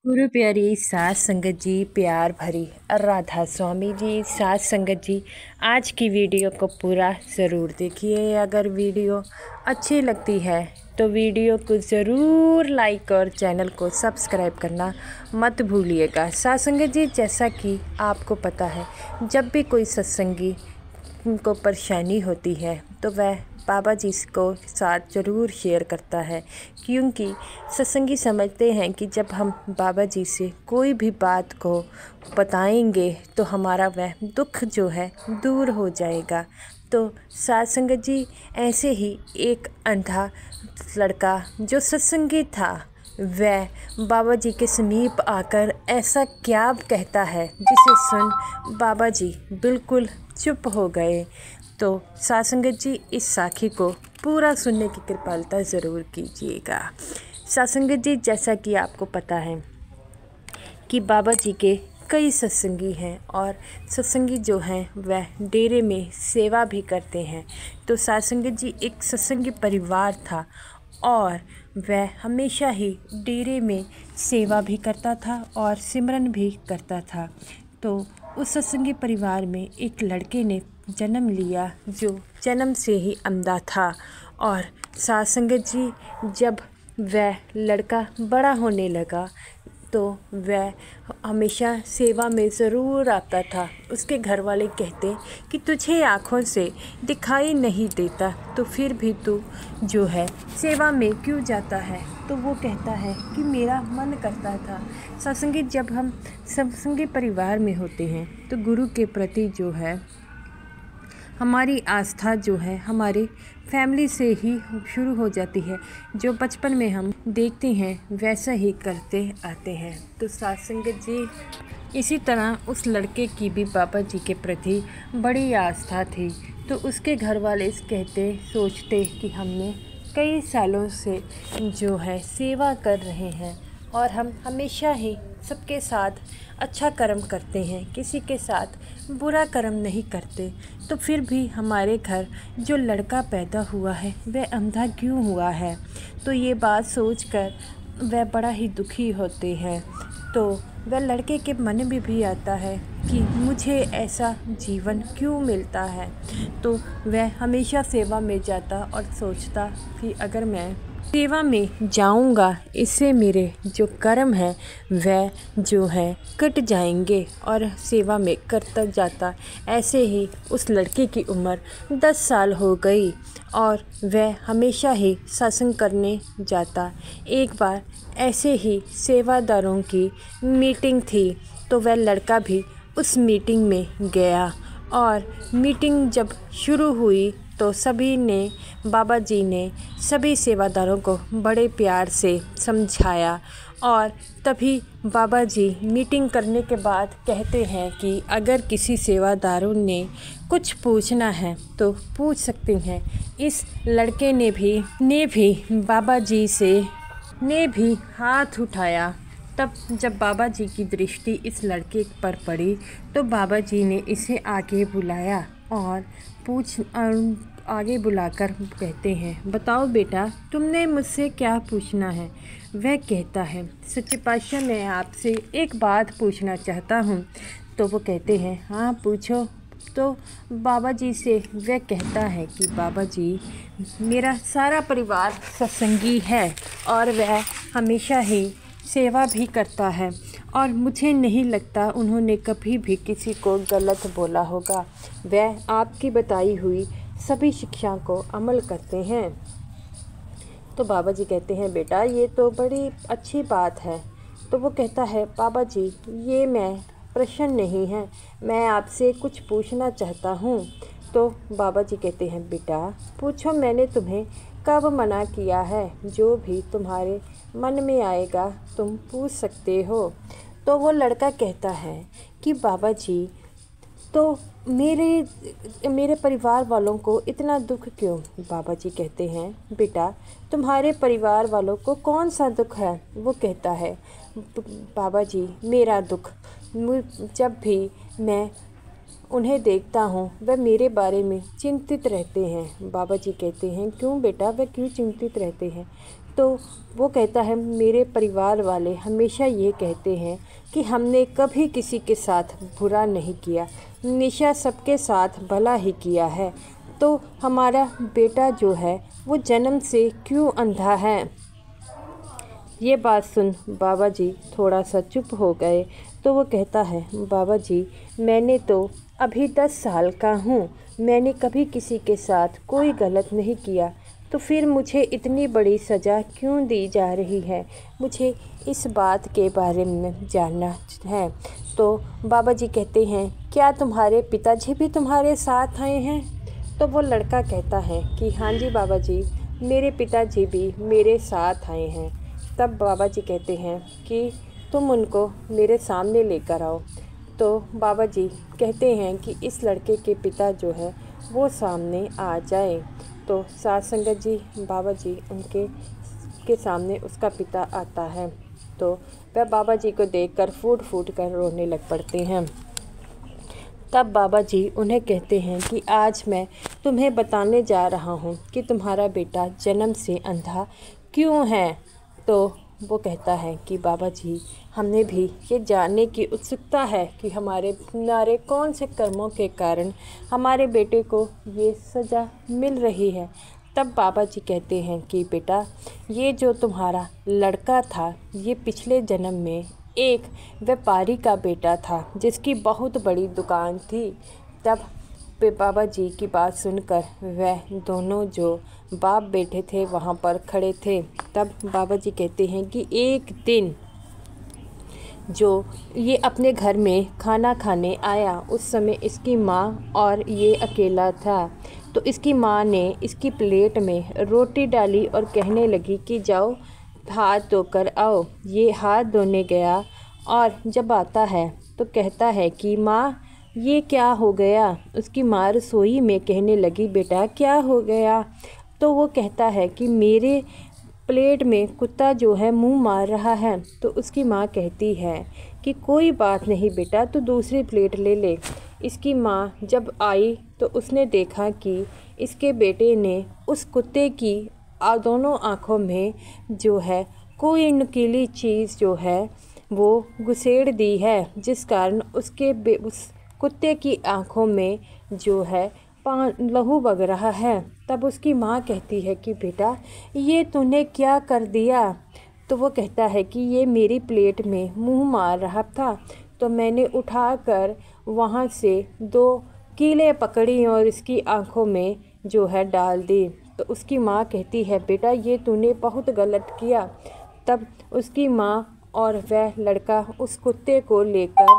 गुरु प्यारी सात संगत जी, प्यार भरी राधा स्वामी जी, सात संगत जी, आज की वीडियो को पूरा ज़रूर देखिए। अगर वीडियो अच्छी लगती है तो वीडियो को ज़रूर लाइक और चैनल को सब्सक्राइब करना मत भूलिएगा। सात संगत जी, जैसा कि आपको पता है, जब भी कोई सत्संगी को परेशानी होती है तो वह बाबा जी को साथ ज़रूर शेयर करता है, क्योंकि सत्संगी समझते हैं कि जब हम बाबा जी से कोई भी बात को बताएंगे तो हमारा वह दुख जो है दूर हो जाएगा। तो साथ संगत जी, ऐसे ही एक अंधा लड़का जो सत्संगी था वह बाबा जी के समीप आकर ऐसा क्या कहता है जिसे सुन बाबा जी बिल्कुल चुप हो गए। तो सात संगत जी, इस साखी को पूरा सुनने की कृपालता ज़रूर कीजिएगा। सात संगत जी, जैसा कि आपको पता है कि बाबा जी के कई सत्संगी हैं और सत्संगी जो हैं वह डेरे में सेवा भी करते हैं। तो सात संगत जी, एक सत्संगी परिवार था और वह हमेशा ही डेरे में सेवा भी करता था और सिमरन भी करता था। तो उस सत्संगी परिवार में एक लड़के ने जन्म लिया जो जन्म से ही अंधा था। और सात संगत जी, जब वह लड़का बड़ा होने लगा तो वह हमेशा सेवा में ज़रूर आता था। उसके घर वाले कहते कि तुझे आँखों से दिखाई नहीं देता तो फिर भी तू जो है सेवा में क्यों जाता है। तो वो कहता है कि मेरा मन करता था। सत्संगी, जब हम सत्संगी परिवार में होते हैं तो गुरु के प्रति जो है हमारी आस्था जो है हमारी फैमिली से ही शुरू हो जाती है। जो बचपन में हम देखते हैं वैसा ही करते आते हैं। तो सात संगत जी, इसी तरह उस लड़के की भी बाबा जी के प्रति बड़ी आस्था थी। तो उसके घर वाले सोचते कि हमने कई सालों से जो है सेवा कर रहे हैं और हम हमेशा ही सबके साथ अच्छा कर्म करते हैं, किसी के साथ बुरा कर्म नहीं करते, तो फिर भी हमारे घर जो लड़का पैदा हुआ है वह अंधा क्यों हुआ है। तो ये बात सोचकर वह बड़ा ही दुखी होते हैं। तो वह लड़के के मन में भी आता है कि मुझे ऐसा जीवन क्यों मिलता है। तो वह हमेशा सेवा में जाता और सोचता कि अगर मैं सेवा में जाऊंगा इससे मेरे जो कर्म है वह जो है कट जाएंगे, और सेवा में करता जाता। ऐसे ही उस लड़के की उम्र 10 साल हो गई और वह हमेशा ही सत्संग करने जाता। एक बार ऐसे ही सेवादारों की मीटिंग थी तो वह लड़का भी उस मीटिंग में गया। और मीटिंग जब शुरू हुई तो बाबा जी ने सभी सेवादारों को बड़े प्यार से समझाया। और तभी बाबा जी मीटिंग करने के बाद कहते हैं कि अगर किसी सेवादारों ने कुछ पूछना है तो पूछ सकते हैं। इस लड़के ने भी बाबा जी से हाथ उठाया। तब जब बाबा जी की दृष्टि इस लड़के पर पड़ी तो बाबा जी ने इसे आगे बुलाया और आगे बुलाकर कहते हैं, बताओ बेटा, तुमने मुझसे क्या पूछना है। वह कहता है, सच्चे पातशाह, मैं आपसे एक बात पूछना चाहता हूँ। तो वो कहते हैं, हाँ पूछो। तो बाबा जी से वह कहता है कि बाबा जी, मेरा सारा परिवार सत्संगी है और वह हमेशा ही सेवा भी करता है और मुझे नहीं लगता उन्होंने कभी भी किसी को गलत बोला होगा। वह आपकी बताई हुई सभी शिक्षा को अमल करते हैं। तो बाबा जी कहते हैं, बेटा ये तो बड़ी अच्छी बात है। तो वो कहता है, बाबा जी ये मैं प्रश्न नहीं है, मैं आपसे कुछ पूछना चाहता हूँ। तो बाबा जी कहते हैं, बेटा पूछो, मैंने तुम्हें कब मना किया है। जो भी तुम्हारे मन में आएगा तुम पूछ सकते हो। तो वो लड़का कहता है कि बाबा जी, तो मेरे परिवार वालों को इतना दुख क्यों। बाबा जी कहते हैं, बेटा तुम्हारे परिवार वालों को कौन सा दुख है। वो कहता है, बाबा जी मेरा दुख, जब भी मैं उन्हें देखता हूँ वह मेरे बारे में चिंतित रहते हैं। बाबा जी कहते हैं, क्यों बेटा, वह क्यों चिंतित रहते हैं। तो वो कहता है मेरे परिवार वाले हमेशा ये कहते हैं कि हमने कभी किसी के साथ बुरा नहीं किया, हमेशा सबके साथ भला ही किया है। तो हमारा बेटा जो है वो जन्म से क्यों अंधा है। ये बात सुन बाबा जी थोड़ा सा चुप हो गए। तो वो कहता है बाबा जी, मैंने तो अभी 10 साल का हूँ, मैंने कभी किसी के साथ कोई गलत नहीं किया, तो फिर मुझे इतनी बड़ी सज़ा क्यों दी जा रही है, मुझे इस बात के बारे में जानना है। तो बाबा जी कहते हैं क्या तुम्हारे पिताजी भी तुम्हारे साथ आए हैं। तो वो लड़का कहता है कि हाँ जी बाबा जी, मेरे पिताजी भी मेरे साथ आए हैं। तब बाबा जी कहते हैं कि तुम उनको मेरे सामने लेकर आओ। तो बाबा जी कहते हैं कि इस लड़के के पिता जो है वो सामने आ जाए। तो साथ संगत जी बाबा जी उनके सामने उसका पिता आता है। तो वह बाबा जी को देखकर फूट फूट कर रोने लग पड़ते हैं। तब बाबा जी उन्हें कहते हैं कि आज मैं तुम्हें बताने जा रहा हूँ कि तुम्हारा बेटा जन्म से अंधा क्यों है। तो वो कहता है कि बाबा जी, हमने भी ये जानने की उत्सुकता है कि हमारे कौन से कर्मों के कारण हमारे बेटे को ये सज़ा मिल रही है। तब बाबा जी कहते हैं कि बेटा, ये जो तुम्हारा लड़का था ये पिछले जन्म में एक व्यापारी का बेटा था जिसकी बहुत बड़ी दुकान थी। तब बाबा जी की बात सुनकर वह दोनों जो बाप बेटे थे वहाँ पर खड़े थे। तब बाबा जी कहते हैं कि एक दिन जो ये अपने घर में खाना खाने आया उस समय इसकी माँ और ये अकेला था। तो इसकी माँ ने इसकी प्लेट में रोटी डाली और कहने लगी कि जाओ हाथ धोकर आओ। ये हाथ धोने गया और जब आता है तो कहता है कि माँ ये क्या हो गया। उसकी माँ रसोई में कहने लगी बेटा क्या हो गया। तो वो कहता है कि मेरे प्लेट में कुत्ता जो है मुंह मार रहा है। तो उसकी माँ कहती है कि कोई बात नहीं बेटा, तू दूसरी प्लेट ले ले। इसकी माँ जब आई तो उसने देखा कि इसके बेटे ने उस कुत्ते की दोनों आँखों में जो है कोई नुकीली चीज़ जो है वो घुसेड़ दी है, जिस कारण उस कुत्ते की आँखों में जो है लहू बग रहा है। तब उसकी माँ कहती है कि बेटा ये तूने क्या कर दिया। तो वो कहता है कि ये मेरी प्लेट में मुंह मार रहा था तो मैंने उठाकर वहाँ से 2 कीलें पकड़ी और इसकी आँखों में जो है डाल दी। तो उसकी माँ कहती है बेटा ये तूने बहुत गलत किया। तब उसकी माँ और वह लड़का उस कुत्ते को लेकर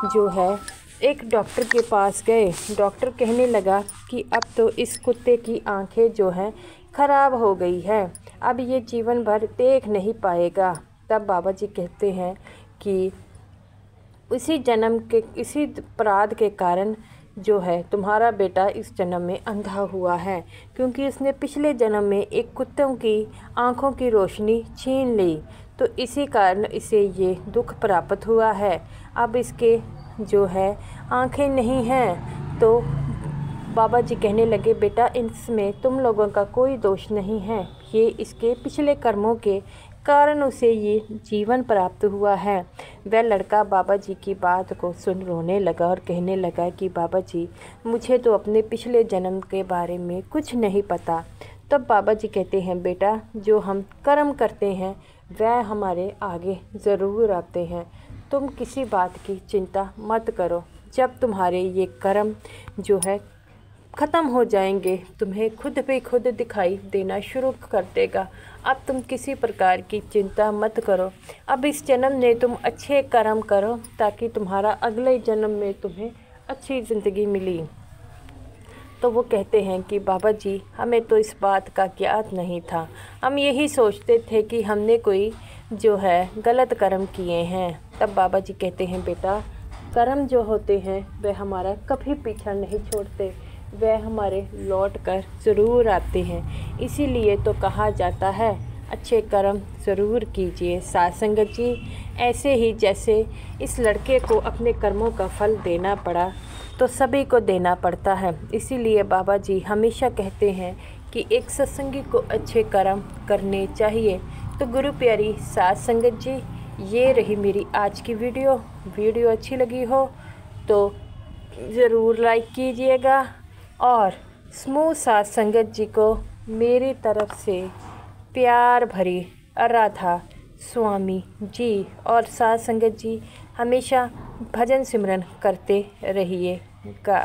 जो है एक डॉक्टर के पास गए। डॉक्टर कहने लगा कि अब तो इस कुत्ते की आंखें जो हैं ख़राब हो गई है, अब ये जीवन भर देख नहीं पाएगा। तब बाबा जी कहते हैं कि इसी अपराध के कारण जो है तुम्हारा बेटा इस जन्म में अंधा हुआ है, क्योंकि उसने पिछले जन्म में एक कुत्तों की आँखों की रोशनी छीन ली, तो इसी कारण इसे ये दुख प्राप्त हुआ है। अब इसके जो है आँखें नहीं हैं। तो बाबा जी कहने लगे बेटा इसमें तुम लोगों का कोई दोष नहीं है, ये इसके पिछले कर्मों के कारण उसे ये जीवन प्राप्त हुआ है। वह लड़का बाबा जी की बात को सुन रोने लगा और कहने लगा कि बाबा जी मुझे तो अपने पिछले जन्म के बारे में कुछ नहीं पता। तब बाबा जी कहते हैं बेटा जो हम कर्म करते हैं वह हमारे आगे ज़रूर आते हैं, तुम किसी बात की चिंता मत करो। जब तुम्हारे ये कर्म जो है ख़त्म हो जाएंगे तुम्हें खुद पे खुद दिखाई देना शुरू कर देगा। अब तुम किसी प्रकार की चिंता मत करो, अब इस जन्म में तुम अच्छे कर्म करो ताकि तुम्हारा अगले जन्म में तुम्हें अच्छी ज़िंदगी मिली। तो वो कहते हैं कि बाबा जी हमें तो इस बात का ज्ञात नहीं था, हम यही सोचते थे कि हमने कोई जो है गलत कर्म किए हैं। तब बाबा जी कहते हैं बेटा कर्म जो होते हैं वह हमारा कभी पीछा नहीं छोड़ते, वह हमारे लौट कर ज़रूर आते हैं। इसीलिए तो कहा जाता है अच्छे कर्म ज़रूर कीजिए। साथ संगत जी ऐसे ही जैसे इस लड़के को अपने कर्मों का फल देना पड़ा तो सभी को देना पड़ता है। इसीलिए बाबा जी हमेशा कहते हैं कि एक सत्संगी को अच्छे कर्म करने चाहिए। तो गुरु प्यारी साध संगत जी, ये रही मेरी आज की वीडियो अच्छी लगी हो तो ज़रूर लाइक कीजिएगा और समूह साध संगत जी को मेरी तरफ से प्यार भरी राधा स्वामी जी और साध संगत जी हमेशा भजन सिमरन करते रहिएगा।